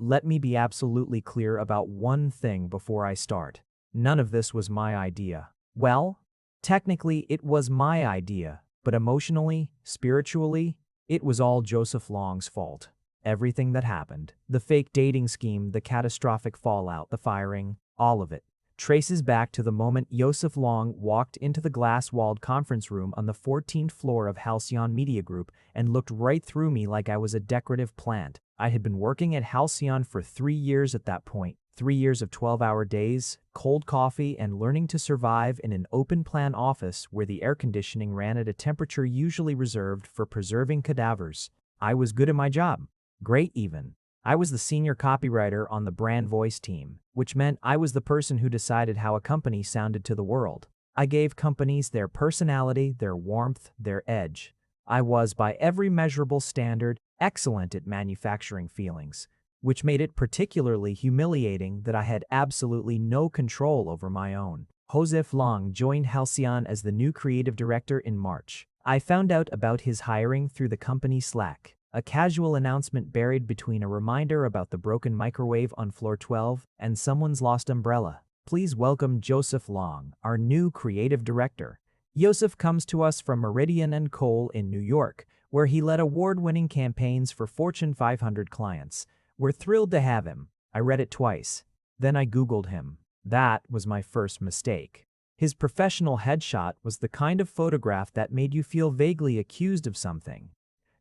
let me be absolutely clear about one thing before I start. None of this was my idea. Well, technically it was my idea, but emotionally, spiritually, it was all Joseph Long's fault. Everything that happened, the fake dating scheme, the catastrophic fallout, the firing, all of it, traces back to the moment Joseph Long walked into the glass-walled conference room on the 14th floor of Halcyon Media Group and looked right through me like I was a decorative plant. I had been working at Halcyon for 3 years at that point, 3 years of 12-hour days, cold coffee, and learning to survive in an open-plan office where the air conditioning ran at a temperature usually reserved for preserving cadavers. I was good at my job. Great even. I was the senior copywriter on the brand voice team, which meant I was the person who decided how a company sounded to the world. I gave companies their personality, their warmth, their edge. I was, by every measurable standard, excellent at manufacturing feelings, which made it particularly humiliating that I had absolutely no control over my own. Joseph Long joined Halcyon as the new creative director in March. I found out about his hiring through the company Slack. A casual announcement buried between a reminder about the broken microwave on floor 12 and someone's lost umbrella. Please welcome Joseph Long, our new creative director. Joseph comes to us from Meridian & Cole in New York, where he led award-winning campaigns for Fortune 500 clients. We're thrilled to have him. I read it twice. Then I Googled him. That was my first mistake. His professional headshot was the kind of photograph that made you feel vaguely accused of something.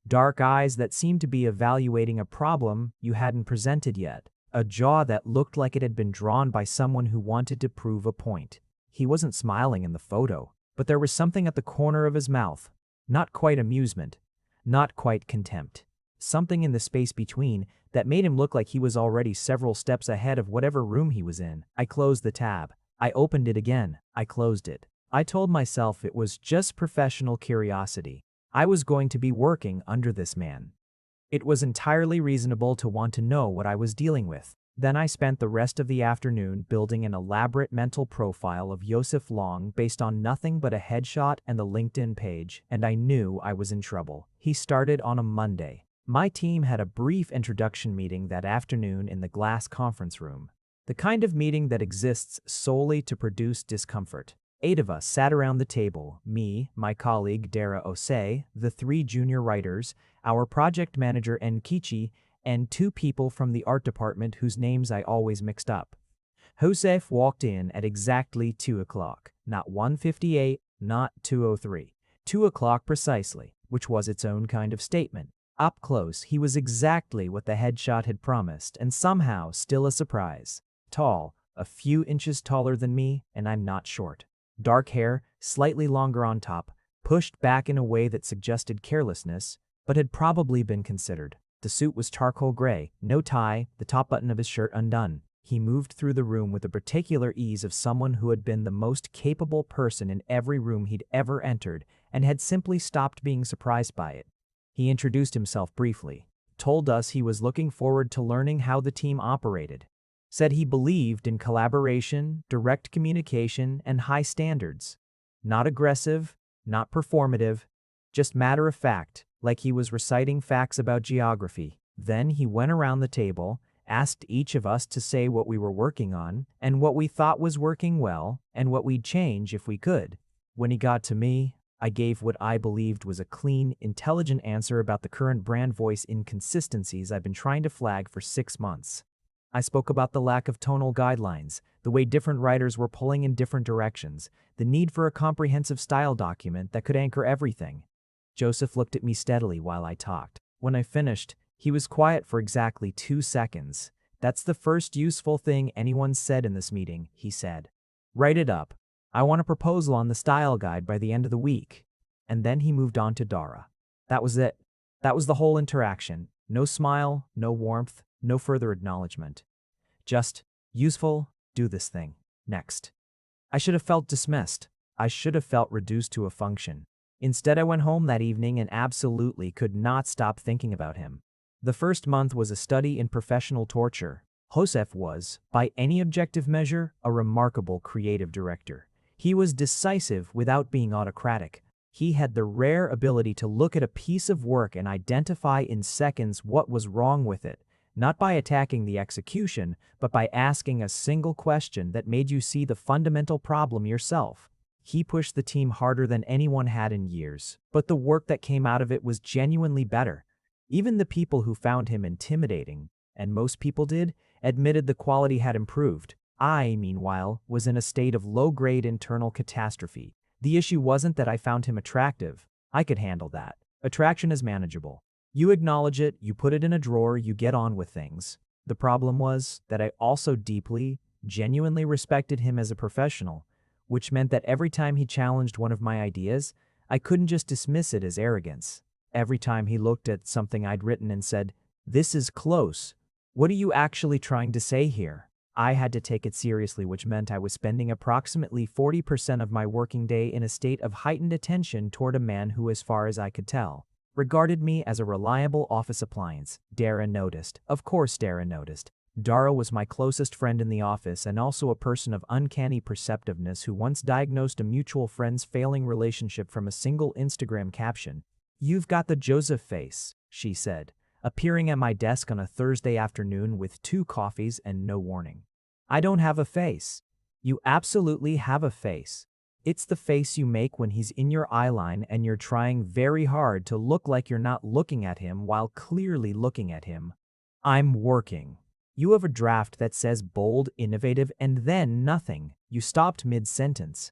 Dark eyes that seemed to be evaluating a problem you hadn't presented yet. A jaw that looked like it had been drawn by someone who wanted to prove a point. He wasn't smiling in the photo, but there was something at the corner of his mouth. Not quite amusement. Not quite contempt. Something in the space between that made him look like he was already several steps ahead of whatever room he was in. I closed the tab. I opened it again. I closed it. I told myself it was just professional curiosity. I was going to be working under this man. It was entirely reasonable to want to know what I was dealing with. Then I spent the rest of the afternoon building an elaborate mental profile of Joseph Long based on nothing but a headshot and the LinkedIn page, and I knew I was in trouble. He started on a Monday. My team had a brief introduction meeting that afternoon in the glass conference room. The kind of meeting that exists solely to produce discomfort. 8 of us sat around the table, me, my colleague Dara Osei, the 3 junior writers, our project manager Nkichi, and 2 people from the art department whose names I always mixed up. Joseph walked in at exactly 2 o'clock, not 1:58, not 2:03. 2 o'clock precisely, which was its own kind of statement. Up close, he was exactly what the headshot had promised, and somehow still a surprise. Tall, a few inches taller than me, and I'm not short. Dark hair, slightly longer on top, pushed back in a way that suggested carelessness, but had probably been considered. The suit was charcoal gray, no tie, the top button of his shirt undone. He moved through the room with the particular ease of someone who had been the most capable person in every room he'd ever entered and had simply stopped being surprised by it. He introduced himself briefly, told us he was looking forward to learning how the team operated, said he believed in collaboration, direct communication, and high standards. Not aggressive, not performative, just matter of fact, like he was reciting facts about geography. Then he went around the table, asked each of us to say what we were working on, and what we thought was working well, and what we'd change if we could. When he got to me, I gave what I believed was a clean, intelligent answer about the current brand voice inconsistencies I've been trying to flag for 6 months. I spoke about the lack of tonal guidelines, the way different writers were pulling in different directions, the need for a comprehensive style document that could anchor everything. Joseph looked at me steadily while I talked. When I finished, he was quiet for exactly 2 seconds. "That's the first useful thing anyone said in this meeting," he said. "Write it up. I want a proposal on the style guide by the end of the week." And then he moved on to Dara. That was it. That was the whole interaction. No smile, no warmth, no further acknowledgement. Just, useful, do this thing. Next. I should have felt dismissed. I should have felt reduced to a function. Instead, I went home that evening and absolutely could not stop thinking about him. The first month was a study in professional torture. Joseph was, by any objective measure, a remarkable creative director. He was decisive without being autocratic. He had the rare ability to look at a piece of work and identify in seconds what was wrong with it, not by attacking the execution, but by asking a single question that made you see the fundamental problem yourself. He pushed the team harder than anyone had in years, but the work that came out of it was genuinely better. Even the people who found him intimidating, and most people did, admitted the quality had improved. I, meanwhile, was in a state of low-grade internal catastrophe. The issue wasn't that I found him attractive. I could handle that. Attraction is manageable. You acknowledge it, you put it in a drawer, you get on with things. The problem was that I also deeply, genuinely respected him as a professional, which meant that every time he challenged one of my ideas, I couldn't just dismiss it as arrogance. Every time he looked at something I'd written and said, "This is close. What are you actually trying to say here?" I had to take it seriously, which meant I was spending approximately 40% of my working day in a state of heightened attention toward a man who, as far as I could tell, regarded me as a reliable office appliance. Dara noticed. Of course Dara noticed. Dara was my closest friend in the office and also a person of uncanny perceptiveness who once diagnosed a mutual friend's failing relationship from a single Instagram caption. "You've got the Joseph face," she said, appearing at my desk on a Thursday afternoon with 2 coffees and no warning. "I don't have a face." "You absolutely have a face. It's the face you make when he's in your eyeline and you're trying very hard to look like you're not looking at him while clearly looking at him." "I'm working." "You have a draft that says bold, innovative, and then nothing." You stopped mid-sentence.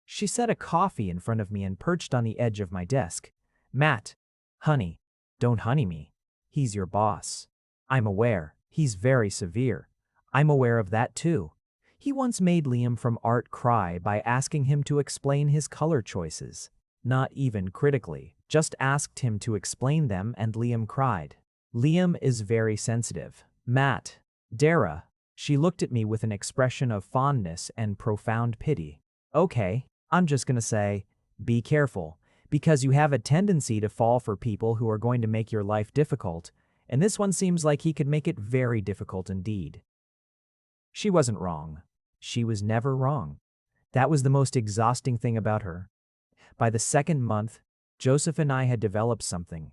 She set a coffee in front of me and perched on the edge of my desk. "Matt, honey, don't honey me. He's your boss." "I'm aware. He's very severe." "I'm aware of that too. He once made Liam from art cry by asking him to explain his color choices. Not even critically, just asked him to explain them and Liam cried. Liam is very sensitive. Matt." "Dara." She looked at me with an expression of fondness and profound pity. "Okay, I'm just gonna say, be careful, because you have a tendency to fall for people who are going to make your life difficult, and this one seems like he could make it very difficult indeed." She wasn't wrong. She was never wrong. That was the most exhausting thing about her. By the second month, Joseph and I had developed something.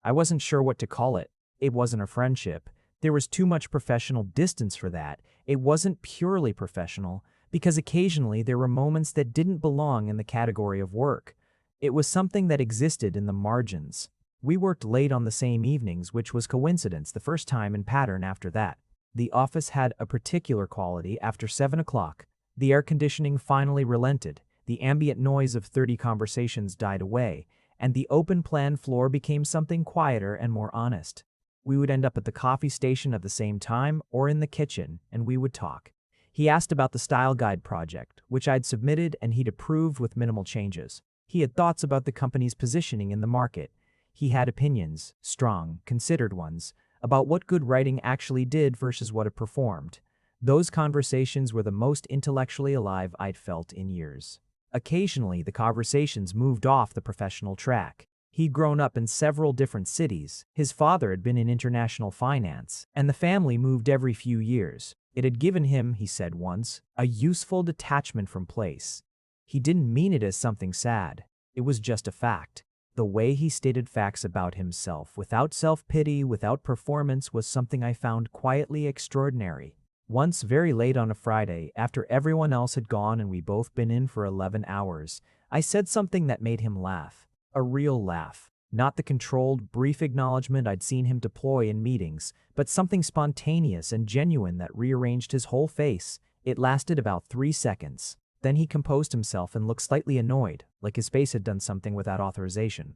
I wasn't sure what to call it. It wasn't a friendship. There was too much professional distance for that. It wasn't purely professional, because occasionally there were moments that didn't belong in the category of work. It was something that existed in the margins. We worked late on the same evenings, which was coincidence, the first time in pattern after that. The office had a particular quality after 7 o'clock. The air conditioning finally relented, the ambient noise of 30 conversations died away, and the open-plan floor became something quieter and more honest. We would end up at the coffee station at the same time or in the kitchen, and we would talk. He asked about the style guide project, which I'd submitted and he'd approved with minimal changes. He had thoughts about the company's positioning in the market. He had opinions, strong, considered ones, about what good writing actually did versus what it performed. Those conversations were the most intellectually alive I'd felt in years. Occasionally, the conversations moved off the professional track. He'd grown up in several different cities, his father had been in international finance, and the family moved every few years. It had given him, he said once, a useful detachment from place. He didn't mean it as something sad. It was just a fact. The way he stated facts about himself, without self-pity, without performance, was something I found quietly extraordinary. Once, very late on a Friday, after everyone else had gone and we'd both been in for 11 hours, I said something that made him laugh. A real laugh. Not the controlled, brief acknowledgement I'd seen him deploy in meetings, but something spontaneous and genuine that rearranged his whole face. It lasted about 3 seconds. Then he composed himself and looked slightly annoyed, like his face had done something without authorization.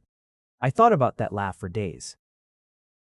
I thought about that laugh for days.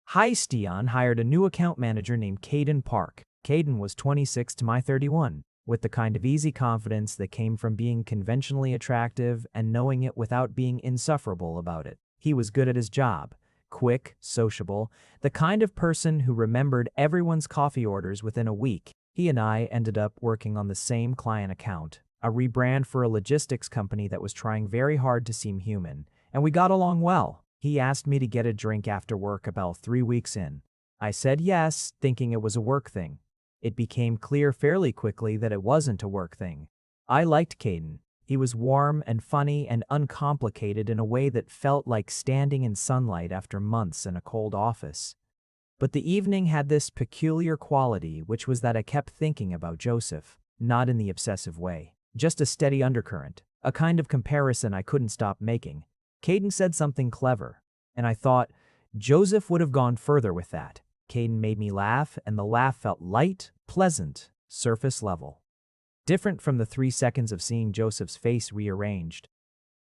Stian hired a new account manager named Caden Park. Caden was 26 to my 31, with the kind of easy confidence that came from being conventionally attractive and knowing it without being insufferable about it. He was good at his job, quick, sociable, the kind of person who remembered everyone's coffee orders within a week. He and I ended up working on the same client account, a rebrand for a logistics company that was trying very hard to seem human, and we got along well. He asked me to get a drink after work about 3 weeks in. I said yes, thinking it was a work thing. It became clear fairly quickly that it wasn't a work thing. I liked Caden. He was warm and funny and uncomplicated in a way that felt like standing in sunlight after months in a cold office. But the evening had this peculiar quality, which was that I kept thinking about Joseph, not in the obsessive way, just a steady undercurrent, a kind of comparison I couldn't stop making. Caden said something clever, and I thought, Joseph would have gone further with that. Caden made me laugh, and the laugh felt light, pleasant, surface level. Different from the 3 seconds of seeing Joseph's face rearranged.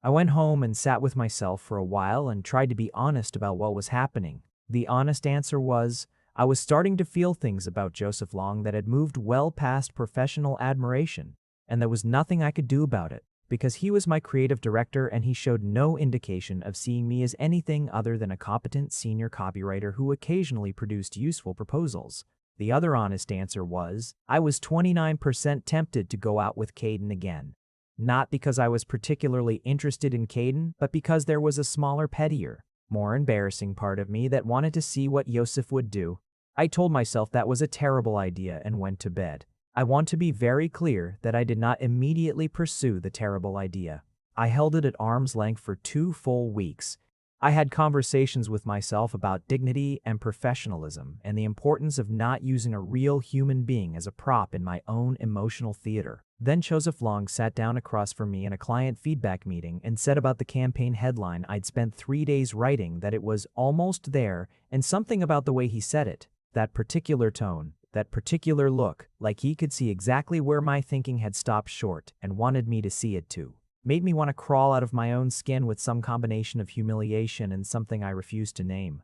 I went home and sat with myself for a while and tried to be honest about what was happening. The honest answer was, I was starting to feel things about Joseph Long that had moved well past professional admiration, and there was nothing I could do about it, because he was my creative director and he showed no indication of seeing me as anything other than a competent senior copywriter who occasionally produced useful proposals. The other honest answer was, I was 29% tempted to go out with Caden again. Not because I was particularly interested in Caden, but because there was a smaller, pettier, more embarrassing part of me that wanted to see what Joseph would do. I told myself that was a terrible idea and went to bed. I want to be very clear that I did not immediately pursue the terrible idea. I held it at arm's length for 2 full weeks. I had conversations with myself about dignity and professionalism and the importance of not using a real human being as a prop in my own emotional theater. Then Joseph Long sat down across from me in a client feedback meeting and said about the campaign headline I'd spent 3 days writing that it was almost there, and something about the way he said it, that particular tone, that particular look, like he could see exactly where my thinking had stopped short and wanted me to see it too, made me want to crawl out of my own skin with some combination of humiliation and something I refused to name.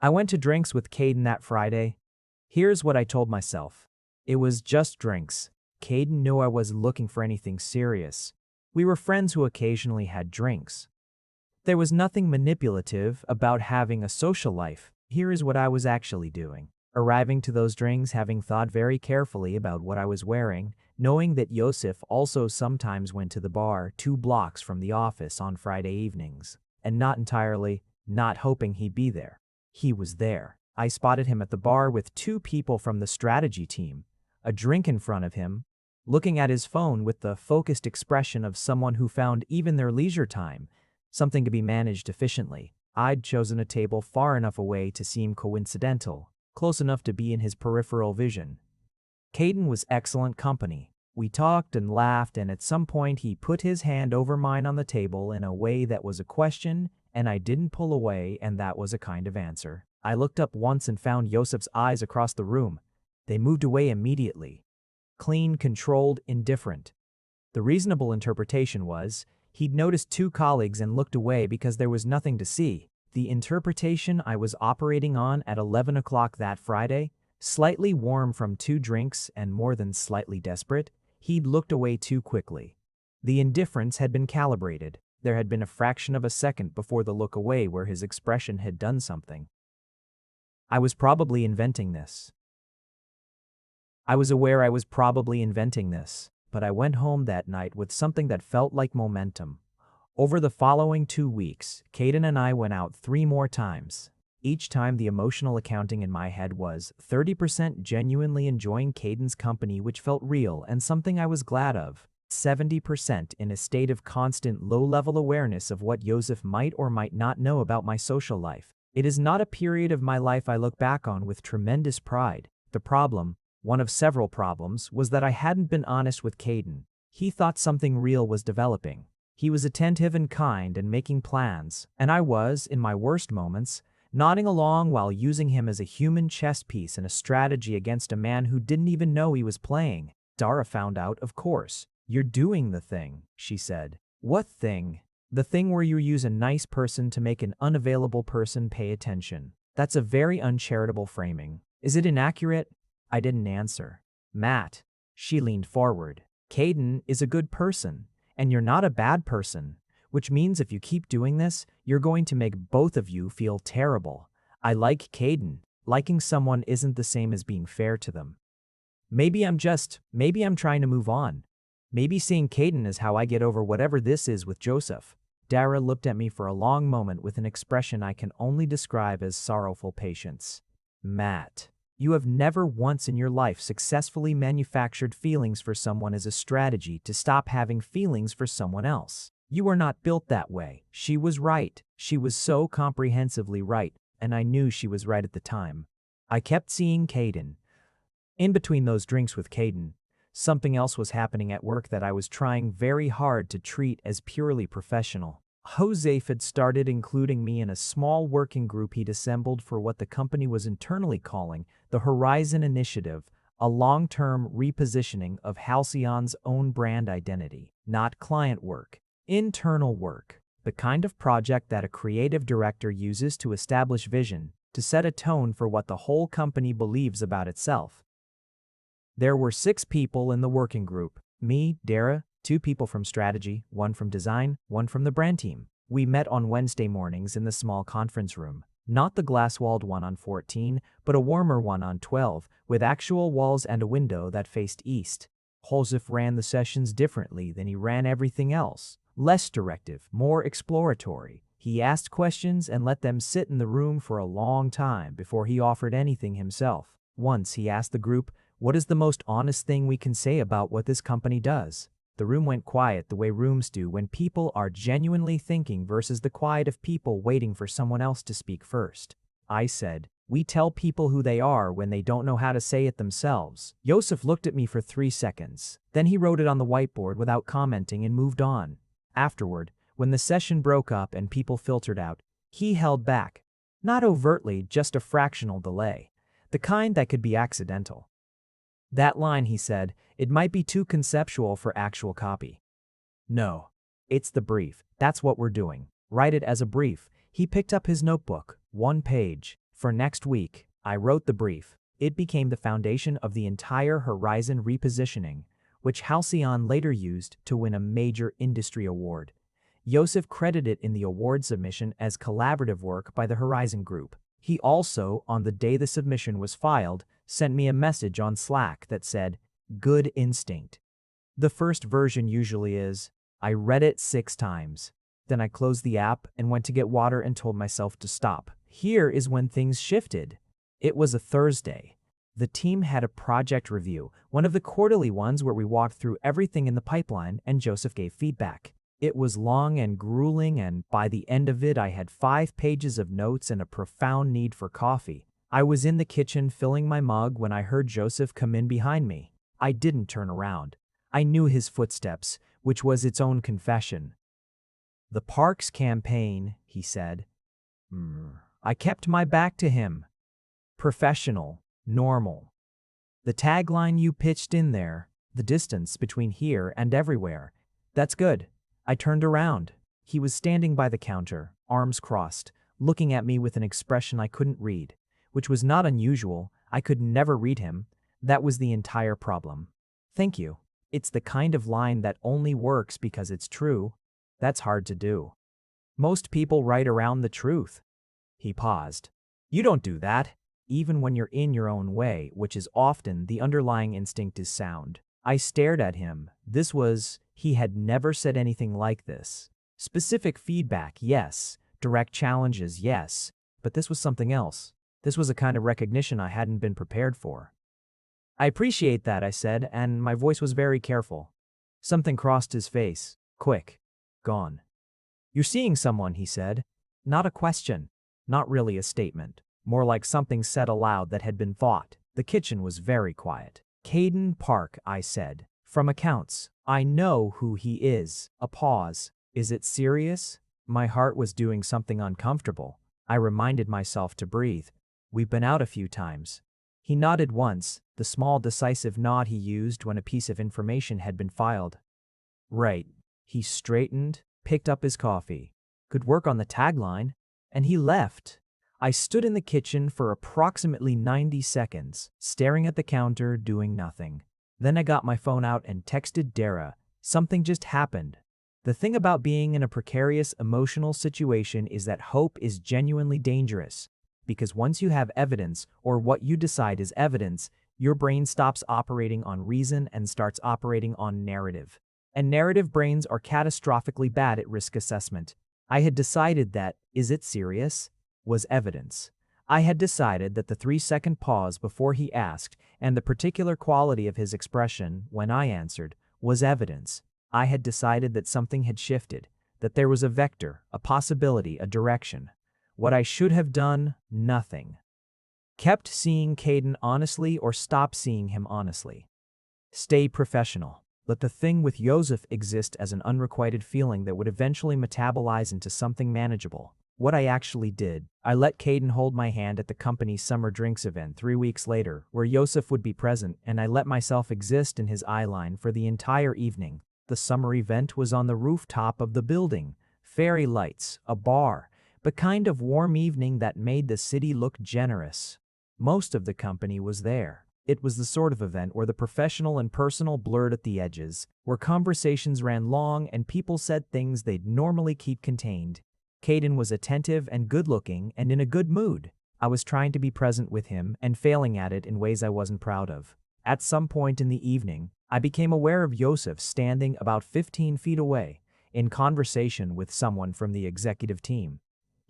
I went to drinks with Caden that Friday. Here's what I told myself. It was just drinks. Caden knew I wasn't looking for anything serious. We were friends who occasionally had drinks. There was nothing manipulative about having a social life. Here is what I was actually doing. Arriving to those drinks having thought very carefully about what I was wearing, knowing that Joseph also sometimes went to the bar 2 blocks from the office on Friday evenings, and not hoping he'd be there. He was there. I spotted him at the bar with 2 people from the strategy team, a drink in front of him, looking at his phone with the focused expression of someone who found even their leisure time something to be managed efficiently. I'd chosen a table far enough away to seem coincidental, close enough to be in his peripheral vision. Caden was excellent company. We talked and laughed, and at some point he put his hand over mine on the table in a way that was a question, and I didn't pull away, and that was a kind of answer. I looked up once and found Joseph's eyes across the room. They moved away immediately. Clean, controlled, indifferent. The reasonable interpretation was, he'd noticed 2 colleagues and looked away because there was nothing to see. The interpretation I was operating on at 11 o'clock that Friday, slightly warm from 2 drinks and more than slightly desperate, he'd looked away too quickly. The indifference had been calibrated. There had been a fraction of a second before the look away where his expression had done something. I was probably inventing this. I was aware I was probably inventing this, but I went home that night with something that felt like momentum. Over the following 2 weeks, Caden and I went out 3 more times. Each time the emotional accounting in my head was 30% genuinely enjoying Caden's company, which felt real and something I was glad of, 70% in a state of constant low-level awareness of what Joseph might or might not know about my social life. It is not a period of my life I look back on with tremendous pride. The problem, one of several problems, was that I hadn't been honest with Caden. He thought something real was developing. He was attentive and kind and making plans, and I was, in my worst moments, nodding along while using him as a human chess piece in a strategy against a man who didn't even know he was playing. Dara found out, of course. You're doing the thing, she said. What thing? The thing where you use a nice person to make an unavailable person pay attention. That's a very uncharitable framing. Is it inaccurate? I didn't answer. Matt. She leaned forward. Caden is a good person, and you're not a bad person, which means if you keep doing this, you're going to make both of you feel terrible. I like Caden. Liking someone isn't the same as being fair to them. Maybe I'm trying to move on. Maybe seeing Caden is how I get over whatever this is with Joseph. Dara looked at me for a long moment with an expression I can only describe as sorrowful patience. Matt, you have never once in your life successfully manufactured feelings for someone as a strategy to stop having feelings for someone else. You are not built that way. She was right. She was so comprehensively right. and I knew she was right at the time. I kept seeing Caden. In between those drinks with Caden, something else was happening at work that I was trying very hard to treat as purely professional. Josef had started including me in a small working group he'd assembled for what the company was internally calling the Horizon Initiative, a long-term repositioning of Halcyon's own brand identity. Not client work, internal work, the kind of project that a creative director uses to establish vision, to set a tone for what the whole company believes about itself. There were 6 people in the working group: me, Dara, 2 people from strategy, 1 from design, 1 from the brand team. We met on Wednesday mornings in the small conference room, not the glass-walled one on 14, but a warmer one on 12, with actual walls and a window that faced east. Josef ran the sessions differently than he ran everything else. Less directive, more exploratory. He asked questions and let them sit in the room for a long time before he offered anything himself. Once he asked the group, "What is the most honest thing we can say about what this company does?" The room went quiet the way rooms do when people are genuinely thinking versus the quiet of people waiting for someone else to speak first. I said, "We tell people who they are when they don't know how to say it themselves." Josef looked at me for 3 seconds. Then he wrote it on the whiteboard without commenting and moved on. Afterward, when the session broke up and people filtered out, he held back. Not overtly, just a fractional delay. The kind that could be accidental. "That line," he said, "it might be too conceptual for actual copy." "No. It's the brief. That's what we're doing. Write it as a brief." He picked up his notebook, 1 page. For next week, I wrote the brief. It became the foundation of the entire Horizon repositioning, which Halcyon later used to win a major industry award. Josef credited it in the award submission as collaborative work by the Horizon Group. He also, on the day the submission was filed, sent me a message on Slack that said, "Good instinct." The first version usually is, I read it 6 times. Then I closed the app and went to get water and told myself to stop. Here is when things shifted. It was a Thursday. The team had a project review, one of the quarterly ones where we walked through everything in the pipeline and Josef gave feedback. It was long and grueling, and by the end of it I had 5 pages of notes and a profound need for coffee. I was in the kitchen filling my mug when I heard Josef come in behind me. I didn't turn around. I knew his footsteps, which was its own confession. "The Parks campaign," he said. I kept my back to him. "Professional, normal. The tagline you pitched in there, the distance between here and everywhere. That's good." I turned around. He was standing by the counter, arms crossed, looking at me with an expression I couldn't read, which was not unusual. I could never read him. That was the entire problem. "Thank you. It's the kind of line that only works because it's true. That's hard to do. Most people write around the truth." He paused. "You don't do that, even when you're in your own way, which is often the underlying instinct is sound." I stared at him. He had never said anything like this. Specific feedback, yes. Direct challenges, yes. But this was something else. This was a kind of recognition I hadn't been prepared for. "I appreciate that," I said, and my voice was very careful. Something crossed his face. Quick. Gone. "You're seeing someone," he said. Not a question. Not really a statement. More like something said aloud that had been thought. The kitchen was very quiet. "Caden Park," I said. "From accounts. I know who he is." A pause. "Is it serious?" My heart was doing something uncomfortable. I reminded myself to breathe. "We've been out a few times." He nodded once, the small decisive nod he used when a piece of information had been filed. "Right." He straightened, picked up his coffee. "Could work on the tagline." And he left. I stood in the kitchen for approximately 90 seconds, staring at the counter, doing nothing. Then I got my phone out and texted Dara. Something just happened. The thing about being in a precarious emotional situation is that hope is genuinely dangerous. Because once you have evidence, or what you decide is evidence, your brain stops operating on reason and starts operating on narrative. And narrative brains are catastrophically bad at risk assessment. I had decided that, "Is it serious?" was evidence. I had decided that the 3-second pause before he asked, and the particular quality of his expression when I answered, was evidence. I had decided that something had shifted, that there was a vector, a possibility, a direction. What I should have done? Nothing. Kept seeing Caden honestly or stop seeing him honestly. Stay professional. Let the thing with Joseph exist as an unrequited feeling that would eventually metabolize into something manageable. What I actually did, I let Caden hold my hand at the company's summer drinks event 3 weeks later, where Joseph would be present, and I let myself exist in his eye line for the entire evening. The summer event was on the rooftop of the building. Fairy lights, a bar, the kind of warm evening that made the city look generous. Most of the company was there. It was the sort of event where the professional and personal blurred at the edges, where conversations ran long and people said things they'd normally keep contained. Caden was attentive and good-looking and in a good mood. I was trying to be present with him and failing at it in ways I wasn't proud of. At some point in the evening, I became aware of Joseph standing about 15 feet away, in conversation with someone from the executive team.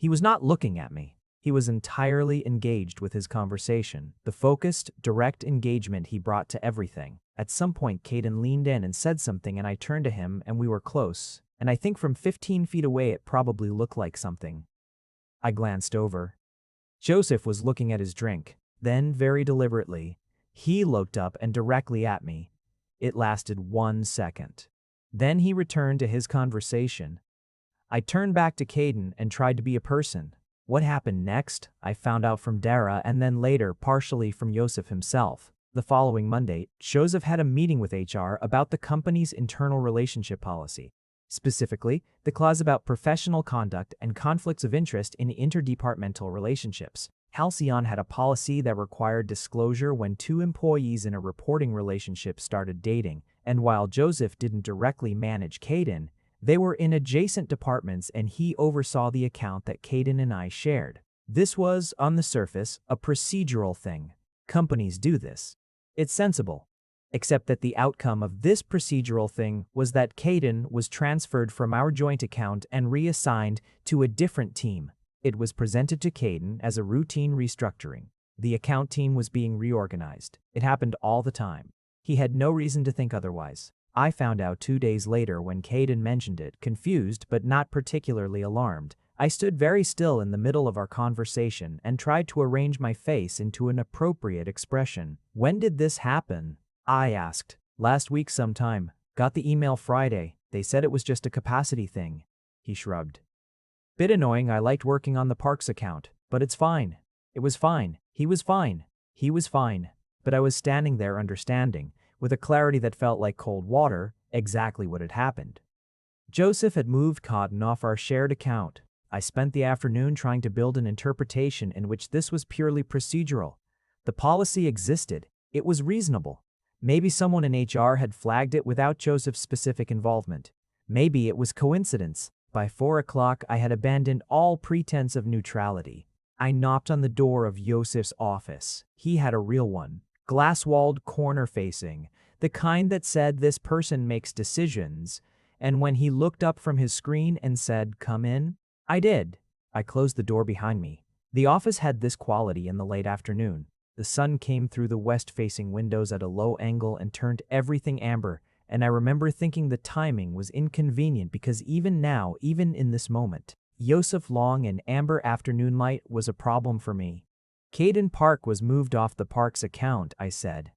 He was not looking at me. He was entirely engaged with his conversation, the focused, direct engagement he brought to everything. At some point, Caden leaned in and said something, and I turned to him, and we were close, and I think from 15 feet away it probably looked like something. I glanced over. Joseph was looking at his drink. Then, very deliberately, he looked up and directly at me. It lasted 1 second. Then he returned to his conversation. I turned back to Caden and tried to be a person. What happened next, I found out from Dara and then later partially from Joseph himself. The following Monday, Joseph had a meeting with HR about the company's internal relationship policy. Specifically, the clause about professional conduct and conflicts of interest in interdepartmental relationships. Halcyon had a policy that required disclosure when 2 employees in a reporting relationship started dating, and while Joseph didn't directly manage Caden, they were in adjacent departments and he oversaw the account that Caden and I shared. This was, on the surface, a procedural thing. Companies do this. It's sensible. Except that the outcome of this procedural thing was that Caden was transferred from our joint account and reassigned to a different team. It was presented to Caden as a routine restructuring. The account team was being reorganized. It happened all the time. He had no reason to think otherwise. I found out 2 days later when Caden mentioned it, confused but not particularly alarmed. I stood very still in the middle of our conversation and tried to arrange my face into an appropriate expression. When did this happen? I asked. Last week sometime. Got the email Friday. They said it was just a capacity thing. He shrugged. Bit annoying. I liked working on the parks account, but it's fine. It was fine. He was fine. He was fine. But I was standing there understanding, with a clarity that felt like cold water, exactly what had happened. Joseph had moved Cotton off our shared account. I spent the afternoon trying to build an interpretation in which this was purely procedural. The policy existed. It was reasonable. Maybe someone in HR had flagged it without Joseph's specific involvement. Maybe it was coincidence. By 4 o'clock, I had abandoned all pretense of neutrality. I knocked on the door of Joseph's office. He had a real one. Glass-walled, corner-facing, the kind that said this person makes decisions, and when he looked up from his screen and said, "Come in," I did. I closed the door behind me. The office had this quality in the late afternoon. The sun came through the west-facing windows at a low angle and turned everything amber, and I remember thinking the timing was inconvenient because even now, even in this moment, Joseph Long and amber afternoon light was a problem for me. Caden Park was moved off the park's account, I said.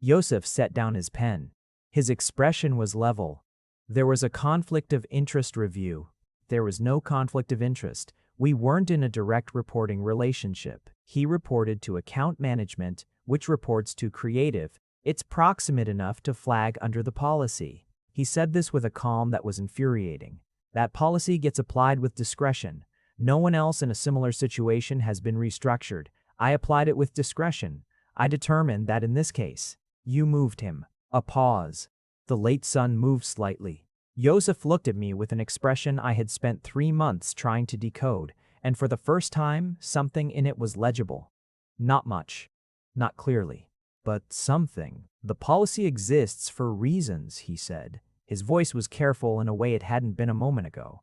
Joseph set down his pen. His expression was level. There was a conflict of interest review. There was no conflict of interest. We weren't in a direct reporting relationship. He reported to account management, which reports to creative. It's proximate enough to flag under the policy. He said this with a calm that was infuriating. That policy gets applied with discretion. No one else in a similar situation has been restructured. I applied it with discretion. I determined that in this case, you moved him. A pause. The late sun moved slightly. Joseph looked at me with an expression I had spent 3 months trying to decode, and for the first time, something in it was legible. Not much. Not clearly. But something. The policy exists for reasons, he said. His voice was careful in a way it hadn't been a moment ago.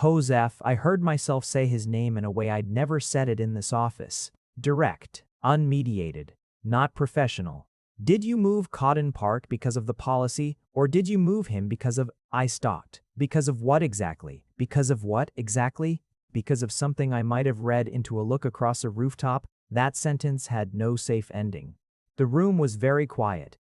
Joseph, I heard myself say his name in a way I'd never said it in this office. Direct, unmediated, not professional. Did you move Cotton Park because of the policy, or did you move him because of... I stopped. Because of what exactly? Because of what exactly? because of something I might have read into a look across a rooftop, that sentence had no safe ending. The room was very quiet.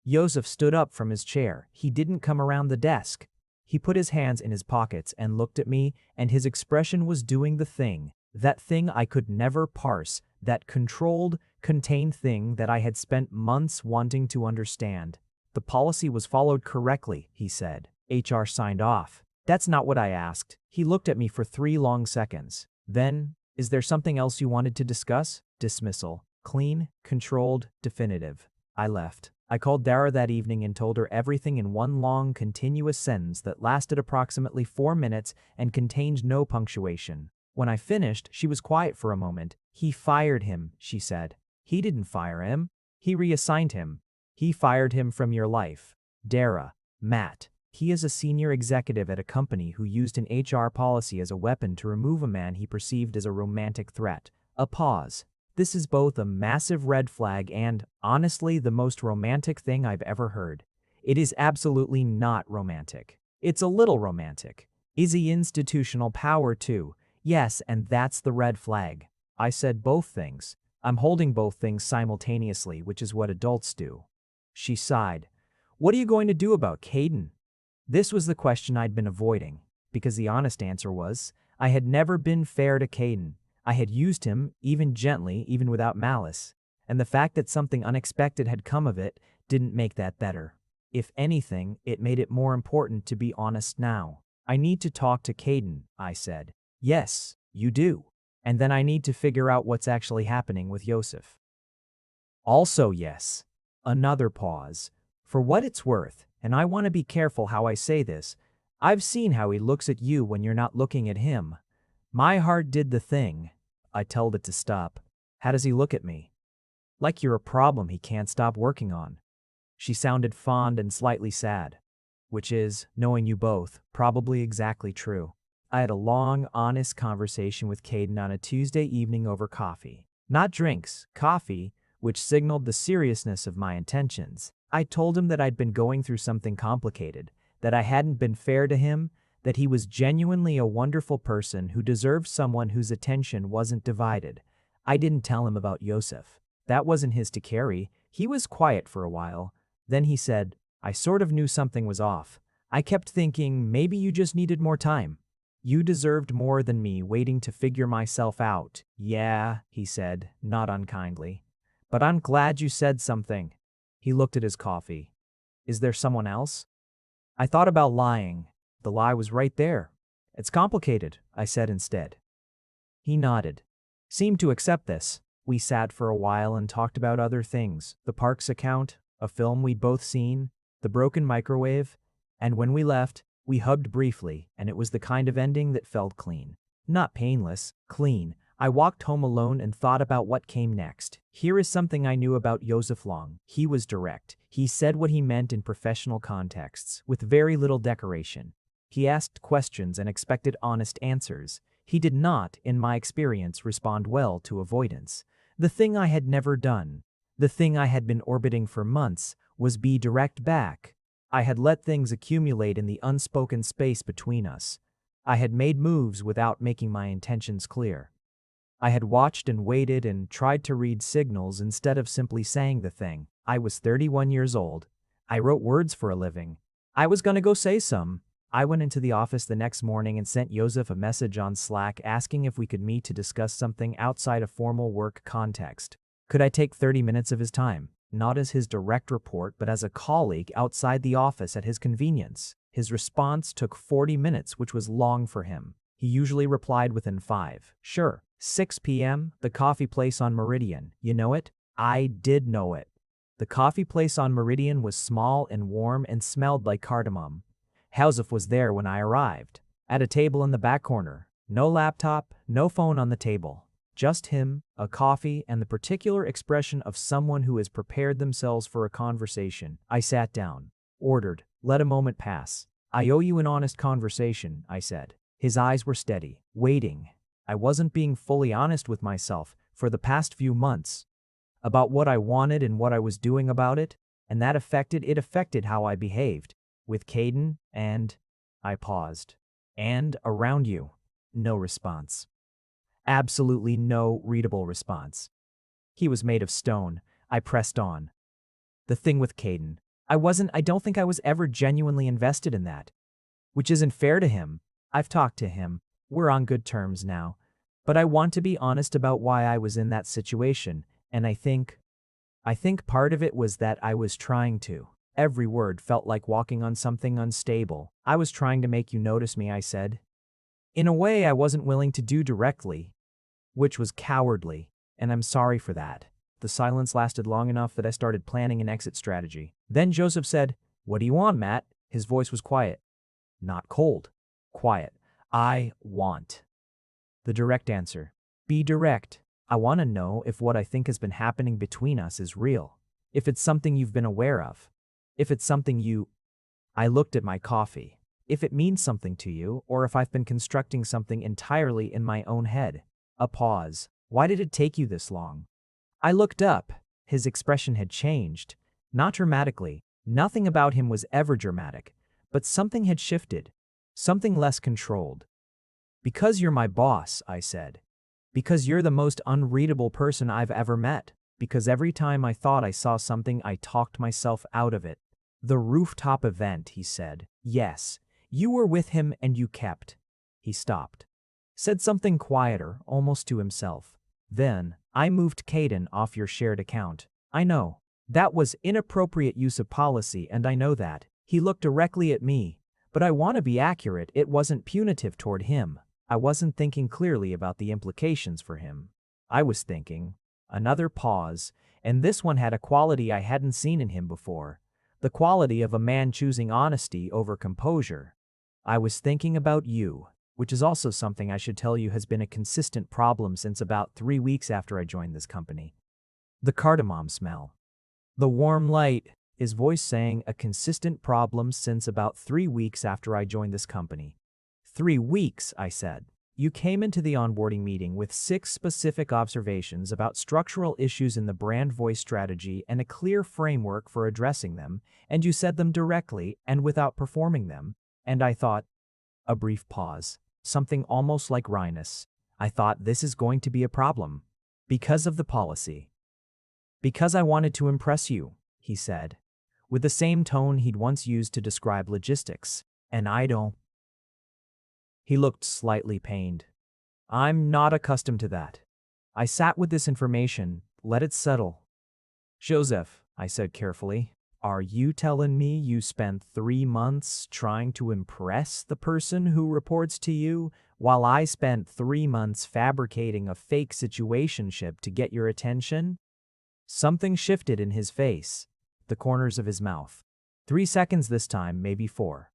Joseph stood up from his chair. He didn't come around the desk. He put his hands in his pockets and looked at me, and his expression was doing the thing, that thing I could never parse, that controlled, contained thing that I had spent months wanting to understand. The policy was followed correctly, he said. HR signed off. That's not what I asked. He looked at me for 3 long seconds. Then, is there something else you wanted to discuss? Dismissal. Clean, controlled, definitive. I left. I called Dara that evening and told her everything in one long, continuous sentence that lasted approximately 4 minutes and contained no punctuation. When I finished, she was quiet for a moment. He fired him, she said. He didn't fire him. He reassigned him. He fired him from your life. Dara. Matt. He is a senior executive at a company who used an HR policy as a weapon to remove a man he perceived as a romantic threat. A pause. This is both a massive red flag and, honestly, the most romantic thing I've ever heard. It is absolutely not romantic. It's a little romantic. Is he institutional power too? Yes, and that's the red flag. I said both things. I'm holding both things simultaneously, which is what adults do. She sighed. What are you going to do about Caden? This was the question I'd been avoiding, because the honest answer was, I had never been fair to Caden. I had used him, even gently, even without malice, and the fact that something unexpected had come of it didn't make that better. If anything, it made it more important to be honest now. I need to talk to Caden, I said. Yes, you do. And then I need to figure out what's actually happening with Joseph. Also yes. Another pause. For what it's worth, and I want to be careful how I say this, I've seen how he looks at you when you're not looking at him. My heart did the thing. I told it to stop. How does he look at me? Like you're a problem he can't stop working on. She sounded fond and slightly sad. Which is, knowing you both, probably exactly true. I had a long, honest conversation with Caden on a Tuesday evening over coffee. Not drinks, coffee, which signaled the seriousness of my intentions. I told him that I'd been going through something complicated, that I hadn't been fair to him, that he was genuinely a wonderful person who deserved someone whose attention wasn't divided. I didn't tell him about Joseph. That wasn't his to carry. He was quiet for a while. Then he said, I sort of knew something was off. I kept thinking maybe you just needed more time. You deserved more than me waiting to figure myself out. Yeah, he said, not unkindly. But I'm glad you said something. He looked at his coffee. Is there someone else? I thought about lying. The lie was right there. It's complicated, I said instead. He nodded. Seemed to accept this. We sat for a while and talked about other things. The parks account, a film we'd both seen, the broken microwave, and when we left, we hugged briefly, and it was the kind of ending that felt clean. Not painless, clean. I walked home alone and thought about what came next. Here is something I knew about Joseph Long. He was direct. He said what he meant in professional contexts, with very little decoration. He asked questions and expected honest answers. He did not, in my experience, respond well to avoidance. The thing I had never done, the thing I had been orbiting for months, was be direct back. I had let things accumulate in the unspoken space between us. I had made moves without making my intentions clear. I had watched and waited and tried to read signals instead of simply saying the thing. I was 31 years old. I wrote words for a living. I was gonna go say some. I went into the office the next morning and sent Joseph a message on Slack asking if we could meet to discuss something outside a formal work context. Could I take 30 minutes of his time? Not as his direct report, but as a colleague outside the office at his convenience. His response took 40 minutes, which was long for him. He usually replied within 5. Sure. 6 p.m., the coffee place on Meridian. You know it? I did know it. The coffee place on Meridian was small and warm and smelled like cardamom. Joseph was there when I arrived. At a table in the back corner. No laptop, no phone on the table. Just him, a coffee, and the particular expression of someone who has prepared themselves for a conversation. I sat down. Ordered. Let a moment pass. I owe you an honest conversation, I said. His eyes were steady, waiting. I wasn't being fully honest with myself for the past few months about what I wanted and what I was doing about it, and that affected how I behaved with Caden and I paused. And around you. No response. Absolutely no readable response. He was made of stone. I pressed on. The thing with Caden. I don't think I was ever genuinely invested in that. Which isn't fair to him. I've talked to him. We're on good terms now. But I want to be honest about why I was in that situation, and I think part of it was that I was trying to. Every word felt like walking on something unstable. I was trying to make you notice me, I said. In a way I wasn't willing to do directly, which was cowardly, and I'm sorry for that. The silence lasted long enough that I started planning an exit strategy. Then Joseph said, "What do you want, Matt?" His voice was quiet. Not cold. Quiet. "I want." The direct answer. Be direct. I want to know if what I think has been happening between us is real. If it's something you've been aware of. If it's something you... I looked at my coffee. If it means something to you, or if I've been constructing something entirely in my own head. A pause. Why did it take you this long? I looked up. His expression had changed. Not dramatically. Nothing about him was ever dramatic. But something had shifted. Something less controlled. Because you're my boss, I said. Because you're the most unreadable person I've ever met. Because every time I thought I saw something, I talked myself out of it. The rooftop event, he said. Yes, you were with him and you kept. He stopped. Said something quieter, almost to himself. Then, I moved Caden off your shared account. I know. That was inappropriate use of policy, and I know that. He looked directly at me. But I want to be accurate, it wasn't punitive toward him. I wasn't thinking clearly about the implications for him. I was thinking. Another pause, and this one had a quality I hadn't seen in him before. The quality of a man choosing honesty over composure. I was thinking about you, which is also something I should tell you has been a consistent problem since about 3 weeks after I joined this company. The cardamom smell. The warm light, his voice saying a consistent problem since about 3 weeks after I joined this company. 3 weeks, I said. You came into the onboarding meeting with 6 specific observations about structural issues in the brand voice strategy and a clear framework for addressing them, and you said them directly and without performing them, and I thought, a brief pause, something almost like wryness. I thought this is going to be a problem. Because of the policy. Because I wanted to impress you, he said, with the same tone he'd once used to describe logistics, and I don't. He looked slightly pained. I'm not accustomed to that. I sat with this information, let it settle. Joseph, I said carefully, are you telling me you spent 3 months trying to impress the person who reports to you, while I spent 3 months fabricating a fake situationship to get your attention? Something shifted in his face, the corners of his mouth. 3 seconds this time, maybe 4.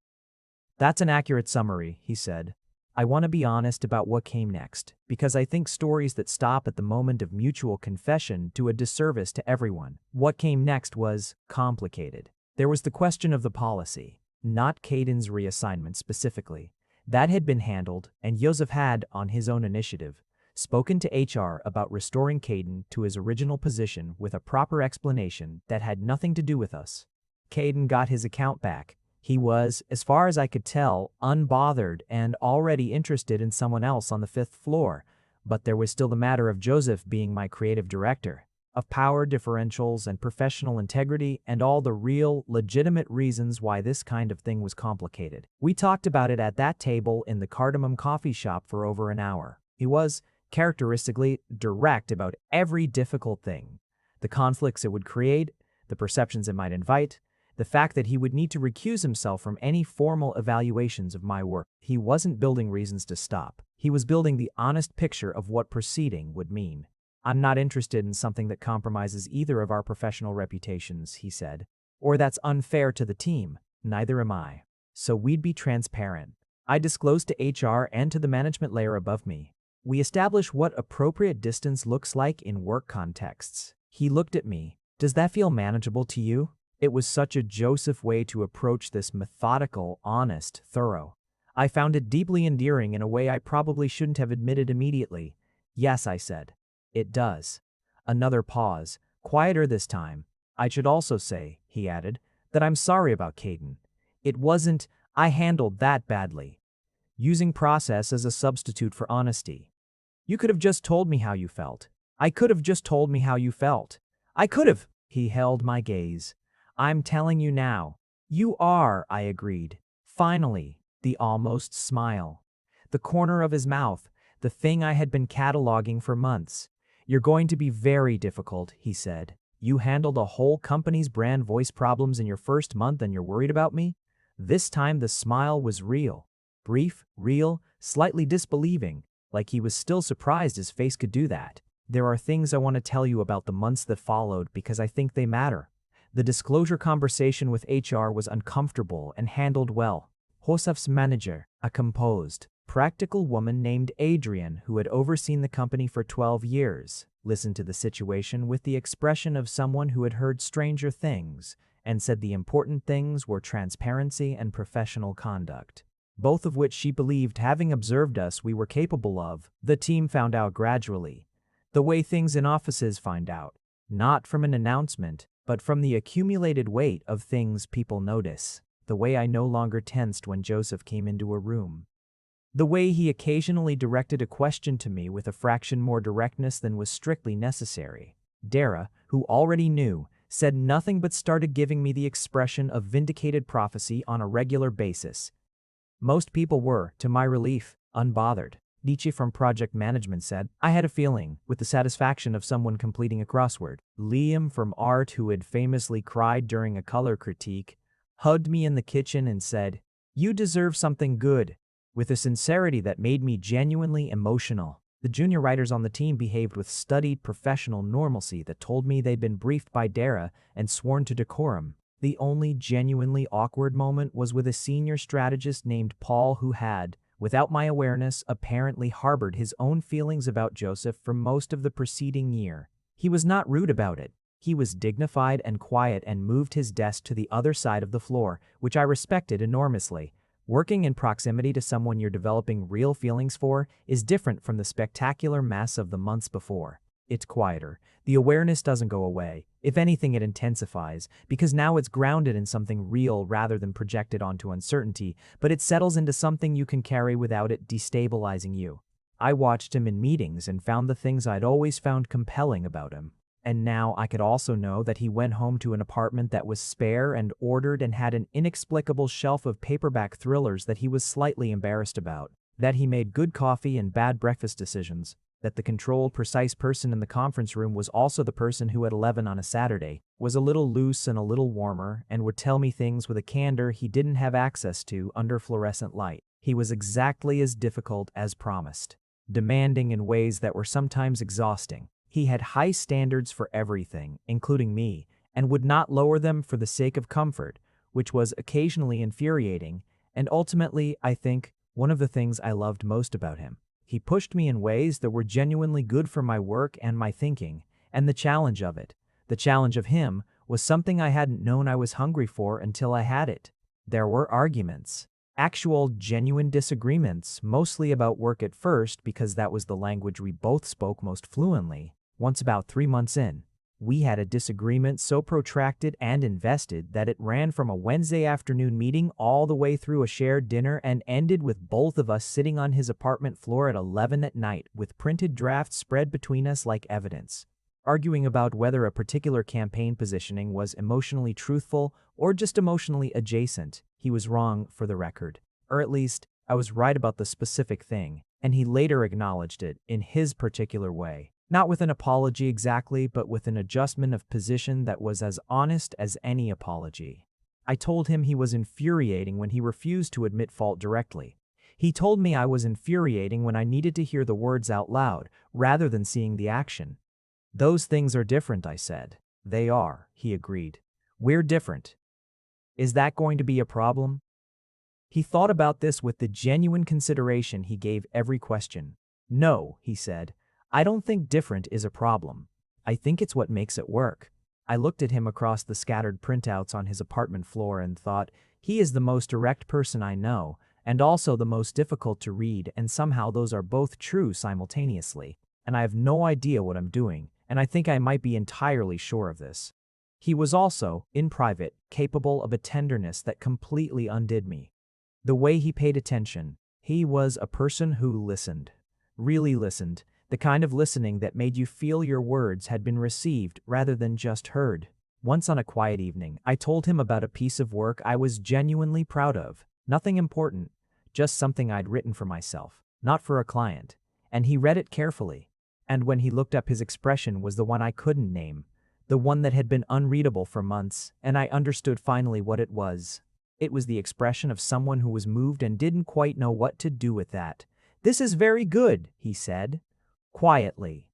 That's an accurate summary, he said. I want to be honest about what came next, because I think stories that stop at the moment of mutual confession do a disservice to everyone. What came next was complicated. There was the question of the policy, not Caden's reassignment specifically. That had been handled, and Joseph had, on his own initiative, spoken to HR about restoring Caden to his original position with a proper explanation that had nothing to do with us. Caden got his account back. He was, as far as I could tell, unbothered and already interested in someone else on the 5th floor, but there was still the matter of Joseph being my creative director, of power differentials and professional integrity and all the real, legitimate reasons why this kind of thing was complicated. We talked about it at that table in the Cardamom coffee shop for over an hour. He was, characteristically, direct about every difficult thing. The conflicts it would create, the perceptions it might invite, the fact that he would need to recuse himself from any formal evaluations of my work. He wasn't building reasons to stop. He was building the honest picture of what proceeding would mean. I'm not interested in something that compromises either of our professional reputations, he said. Or that's unfair to the team. Neither am I. So we'd be transparent. I disclosed to HR and to the management layer above me. We establish what appropriate distance looks like in work contexts. He looked at me. Does that feel manageable to you? It was such a Joseph way to approach this methodical, honest, thorough. I found it deeply endearing in a way I probably shouldn't have admitted immediately. Yes, I said. It does. Another pause, quieter this time. I should also say, he added, that I'm sorry about Caden. It wasn't, I handled that badly. using process as a substitute for honesty. You could have just told me how you felt. I could have just told me how you felt. I could have. He held my gaze. I'm telling you now. You are, I agreed. Finally, the almost smile. The corner of his mouth, the thing I had been cataloging for months. You're going to be very difficult, he said. You handled a whole company's brand voice problems in your first month and you're worried about me? This time the smile was real. Brief, real, slightly disbelieving, like he was still surprised his face could do that. There are things I want to tell you about the months that followed because I think they matter. The disclosure conversation with HR was uncomfortable and handled well. Josef's manager, a composed, practical woman named Adrian who had overseen the company for 12 years, listened to the situation with the expression of someone who had heard stranger things and said the important things were transparency and professional conduct, both of which she believed, having observed us, we were capable of. The team found out gradually, the way things in offices find out, not from an announcement, but from the accumulated weight of things people notice. The way I no longer tensed when Joseph came into a room. The way he occasionally directed a question to me with a fraction more directness than was strictly necessary. Dara, who already knew, said nothing but started giving me the expression of vindicated prophecy on a regular basis. Most people were, to my relief, unbothered. Nietzsche from project management said, I had a feeling, with the satisfaction of someone completing a crossword. Liam from art, who had famously cried during a color critique, hugged me in the kitchen and said, You deserve something good, with a sincerity that made me genuinely emotional. The junior writers on the team behaved with studied professional normalcy that told me they'd been briefed by Dara and sworn to decorum. The only genuinely awkward moment was with a senior strategist named Paul who had, without my awareness, apparently harbored his own feelings about Joseph for most of the preceding year. He was not rude about it. He was dignified and quiet and moved his desk to the other side of the floor, which I respected enormously. Working in proximity to someone you're developing real feelings for is different from the spectacular mess of the months before. It's quieter. The awareness doesn't go away. If anything, it intensifies, because now it's grounded in something real rather than projected onto uncertainty, but it settles into something you can carry without it destabilizing you. I watched him in meetings and found the things I'd always found compelling about him. And now I could also know that he went home to an apartment that was spare and ordered and had an inexplicable shelf of paperback thrillers that he was slightly embarrassed about, that he made good coffee and bad breakfast decisions, that the controlled, precise person in the conference room was also the person who at 11 on a Saturday was a little loose and a little warmer and would tell me things with a candor he didn't have access to under fluorescent light. He was exactly as difficult as promised, demanding in ways that were sometimes exhausting. He had high standards for everything, including me, and would not lower them for the sake of comfort, which was occasionally infuriating, and ultimately, I think, one of the things I loved most about him. He pushed me in ways that were genuinely good for my work and my thinking, and the challenge of it, the challenge of him, was something I hadn't known I was hungry for until I had it. There were arguments. Actual, genuine disagreements, mostly about work at first because that was the language we both spoke most fluently. Once about 3 months in, we had a disagreement so protracted and invested that it ran from a Wednesday afternoon meeting all the way through a shared dinner and ended with both of us sitting on his apartment floor at 11 at night with printed drafts spread between us like evidence, arguing about whether a particular campaign positioning was emotionally truthful or just emotionally adjacent. He was wrong, for the record. Or at least, I was right about the specific thing, and he later acknowledged it in his particular way. Not with an apology exactly, but with an adjustment of position that was as honest as any apology. I told him he was infuriating when he refused to admit fault directly. He told me I was infuriating when I needed to hear the words out loud, rather than seeing the action. Those things are different, I said. They are, he agreed. We're different. Is that going to be a problem? He thought about this with the genuine consideration he gave every question. No, he said. I don't think different is a problem. I think it's what makes it work. I looked at him across the scattered printouts on his apartment floor and thought, he is the most direct person I know, and also the most difficult to read, and somehow those are both true simultaneously. And I have no idea what I'm doing, and I think I might be entirely sure of this. He was also, in private, capable of a tenderness that completely undid me. The way he paid attention, He was a person who listened. Really listened. The kind of listening that made you feel your words had been received rather than just heard. Once on a quiet evening, I told him about a piece of work I was genuinely proud of. Nothing important, just something I'd written for myself, not for a client. And he read it carefully. And when he looked up, his expression was the one I couldn't name, the one that had been unreadable for months, and I understood finally what it was. It was the expression of someone who was moved and didn't quite know what to do with that. "This is very good," he said, quietly.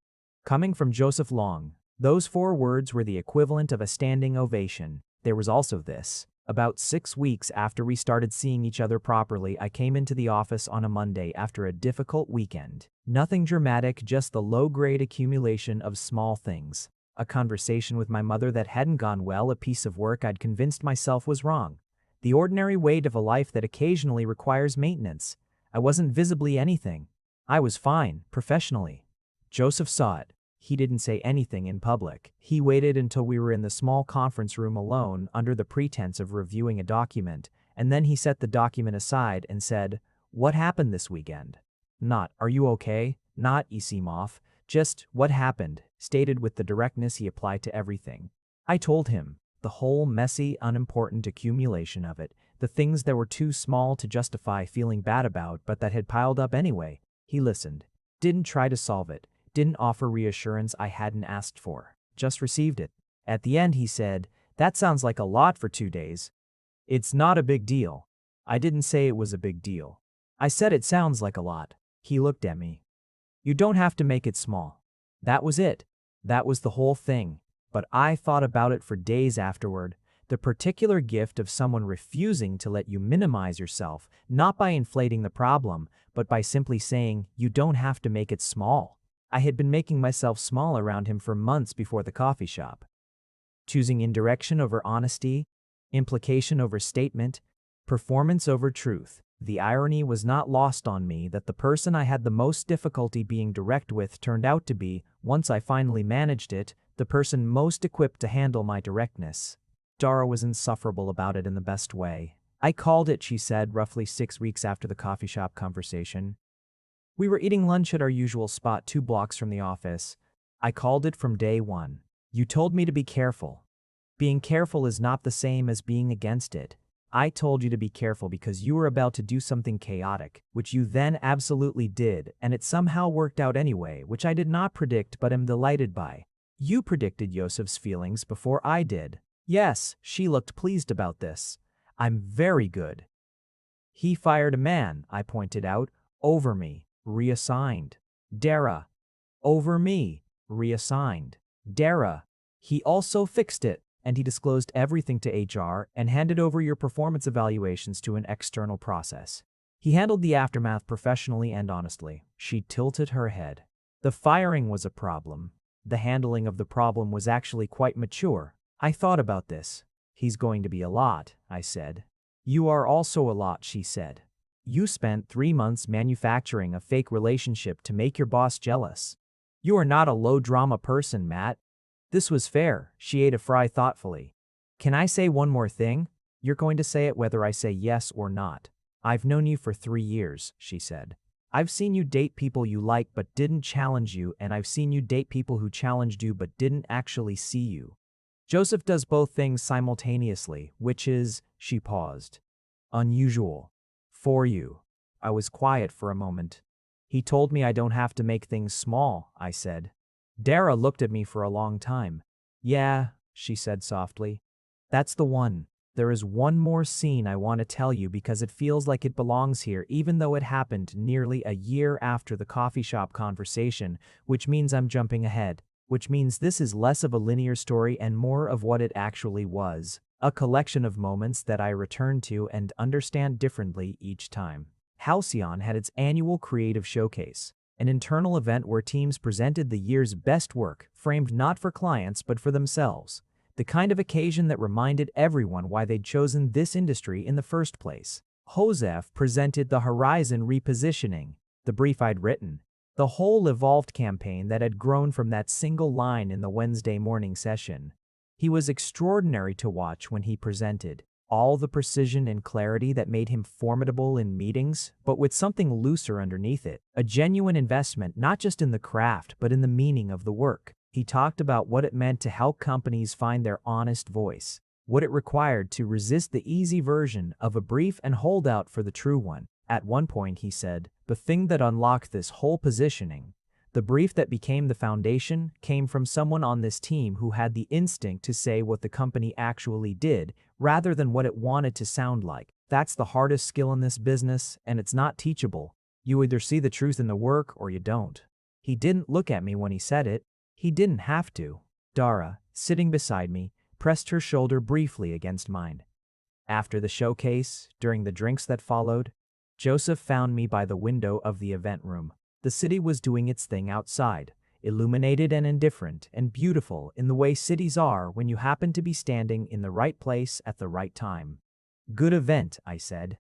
Coming from Joseph Long, those 4 words were the equivalent of a standing ovation. There was also this. About 6 weeks after we started seeing each other properly, I came into the office on a Monday after a difficult weekend. Nothing dramatic, just the low-grade accumulation of small things. A conversation with my mother that hadn't gone well, a piece of work I'd convinced myself was wrong. The ordinary weight of a life that occasionally requires maintenance. I wasn't visibly anything. I was fine, professionally. Joseph saw it. He didn't say anything in public. He waited until we were in the small conference room alone under the pretense of reviewing a document, and then he set the document aside and said, "What happened this weekend?" Not, "Are you okay?" Not, "You seem off." Just, "What happened?" stated with the directness he applied to everything. I told him. The whole messy, unimportant accumulation of it, the things that were too small to justify feeling bad about but that had piled up anyway. He listened. Didn't try to solve it. Didn't offer reassurance I hadn't asked for. Just received it. At the end he said, "That sounds like a lot for 2 days." "It's not a big deal." I didn't say it was a big deal. I said it sounds like a lot. He looked at me. "You don't have to make it small." That was it. That was the whole thing. But I thought about it for days afterward. The particular gift of someone refusing to let you minimize yourself, not by inflating the problem, but by simply saying, "You don't have to make it small." I had been making myself small around him for months before the coffee shop. Choosing indirection over honesty, implication over statement, performance over truth. The irony was not lost on me that the person I had the most difficulty being direct with turned out to be, once I finally managed it, the person most equipped to handle my directness. Dara was insufferable about it in the best way. "I called it," she said, roughly 6 weeks after the coffee shop conversation. We were eating lunch at our usual spot 2 blocks from the office. "I called it from day one. You told me to be careful. Being careful is not the same as being against it. I told you to be careful because you were about to do something chaotic, which you then absolutely did, and it somehow worked out anyway, which I did not predict but am delighted by. You predicted Yosef's feelings before I did." "Yes," she looked pleased about this. "I'm very good." "He fired a man," I pointed out, "over me, reassigned." Dara. "Over me, reassigned." Dara. "He also fixed it, and he disclosed everything to HR and handed over your performance evaluations to an external process. He handled the aftermath professionally and honestly." She tilted her head. "The firing was a problem. The handling of the problem was actually quite mature. I thought about this." "He's going to be a lot," I said. "You are also a lot," she said. "You spent 3 months manufacturing a fake relationship to make your boss jealous. You are not a low-drama person, Matt." This was fair. She ate a fry thoughtfully. "Can I say one more thing? You're going to say it whether I say yes or not. I've known you for 3 years," she said. "I've seen you date people you like but didn't challenge you, and I've seen you date people who challenged you but didn't actually see you. Joseph does both things simultaneously, which is," she paused, "unusual. For you." I was quiet for a moment. "He told me I don't have to make things small," I said. Dara looked at me for a long time. "Yeah," she said softly. "That's the one. There is one more scene I want to tell you because it feels like it belongs here even though it happened nearly a year after the coffee shop conversation, which means I'm jumping ahead. Which means this is less of a linear story and more of what it actually was. A collection of moments that I return to and understand differently each time." Halcyon had its annual creative showcase, an internal event where teams presented the year's best work, framed not for clients but for themselves. The kind of occasion that reminded everyone why they'd chosen this industry in the first place. Joseph presented the Horizon repositioning, the brief I'd written, the whole evolved campaign that had grown from that single line in the Wednesday morning session. He was extraordinary to watch when he presented. all the precision and clarity that made him formidable in meetings, but with something looser underneath it, a genuine investment not just in the craft but in the meaning of the work. He talked about what it meant to help companies find their honest voice, what it required to resist the easy version of a brief and hold out for the true one. At one point he said, "The thing that unlocked this whole positioning, the brief that became the foundation, came from someone on this team who had the instinct to say what the company actually did, rather than what it wanted to sound like. That's the hardest skill in this business, and it's not teachable. You either see the truth in the work or you don't." He didn't look at me when he said it. He didn't have to. Dara, sitting beside me, pressed her shoulder briefly against mine. After the showcase, during the drinks that followed, Joseph found me by the window of the event room. The city was doing its thing outside, illuminated and indifferent and beautiful in the way cities are when you happen to be standing in the right place at the right time. "Good event," I said.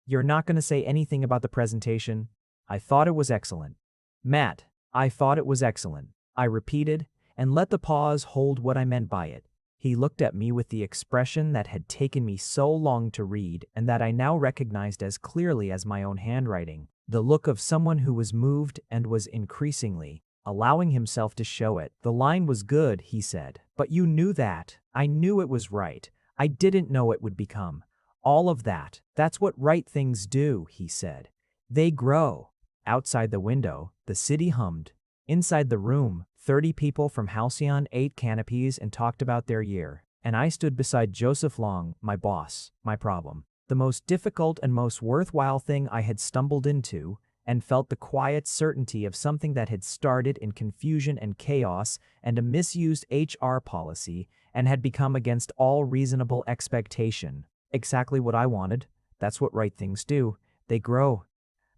"You're not going to say anything about the presentation?" "I thought it was excellent." "Matt, I thought it was excellent," I repeated, and let the pause hold what I meant by it. He looked at me with the expression that had taken me so long to read and that I now recognized as clearly as my own handwriting. The look of someone who was moved and was increasingly allowing himself to show it. "The line was good," he said, "but you knew that. I knew it was right. I didn't know it would become all of that. That's what right things do," he said. "They grow." Outside the window, the city hummed. Inside the room, 30 people from Halcyon ate canopies and talked about their year, and I stood beside Joseph Long, my boss, my problem. The most difficult and most worthwhile thing I had stumbled into, and felt the quiet certainty of something that had started in confusion and chaos and a misused HR policy and had become against all reasonable expectation. Exactly what I wanted. That's what right things do. They grow.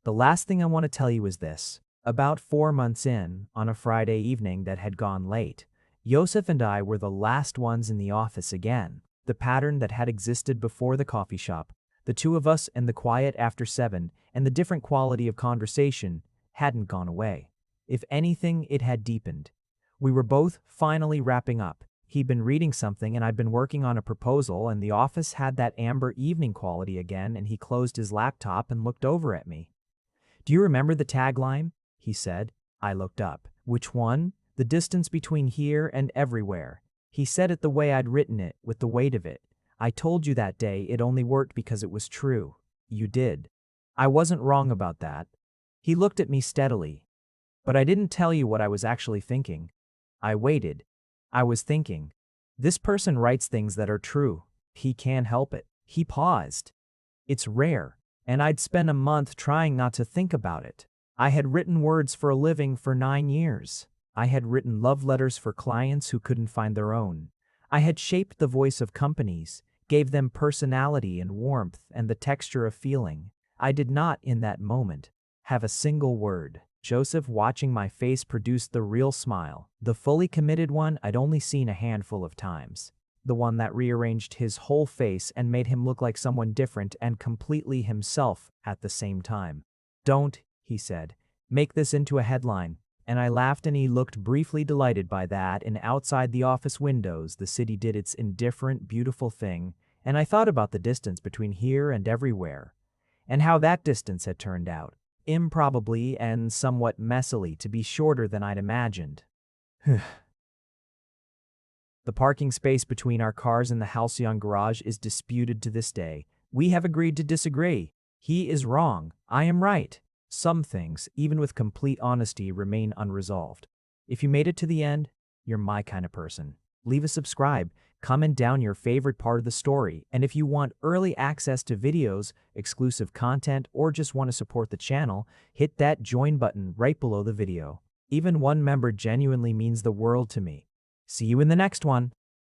The last thing I want to tell you is this. About 4 months in, on a Friday evening that had gone late, Joseph and I were the last ones in the office again. The pattern that had existed before the coffee shop, the two of us and the quiet after 7, and the different quality of conversation hadn't gone away. If anything, it had deepened. We were both finally wrapping up. He'd been reading something and I'd been working on a proposal, and the office had that amber evening quality again, and he closed his laptop and looked over at me. "Do you remember the tagline?" he said. I looked up. "Which one?" "The distance between here and everywhere." He said it the way I'd written it, with the weight of it. "I told you that day it only worked because it was true." "You did." "I wasn't wrong about that." He looked at me steadily. "But I didn't tell you what I was actually thinking." I waited. I was thinking, this person writes things that are true. He can't help it. He paused. "It's rare, and I'd spent a month trying not to think about it. I had written words for a living for 9 years. I had written love letters for clients who couldn't find their own. I had shaped the voice of companies, gave them personality and warmth and the texture of feeling. I did not, in that moment, have a single word." Joseph, watching my face, produced the real smile, the fully committed one I'd only seen a handful of times. The one that rearranged his whole face and made him look like someone different and completely himself at the same time. "Don't," he said, "make this into a headline." And I laughed, and he looked briefly delighted by that, and outside the office windows the city did its indifferent, beautiful thing, and I thought about the distance between here and everywhere, and how that distance had turned out, improbably and somewhat messily, to be shorter than I'd imagined. The parking space between our cars in the Halcyon garage is disputed to this day. We have agreed to disagree. He is wrong. I am right. Some things, even with complete honesty, remain unresolved. If you made it to the end, you're my kind of person. Leave a subscribe, comment down your favorite part of the story, and if you want early access to videos, exclusive content, or just want to support the channel, hit that join button right below the video. Even one member genuinely means the world to me. See you in the next one.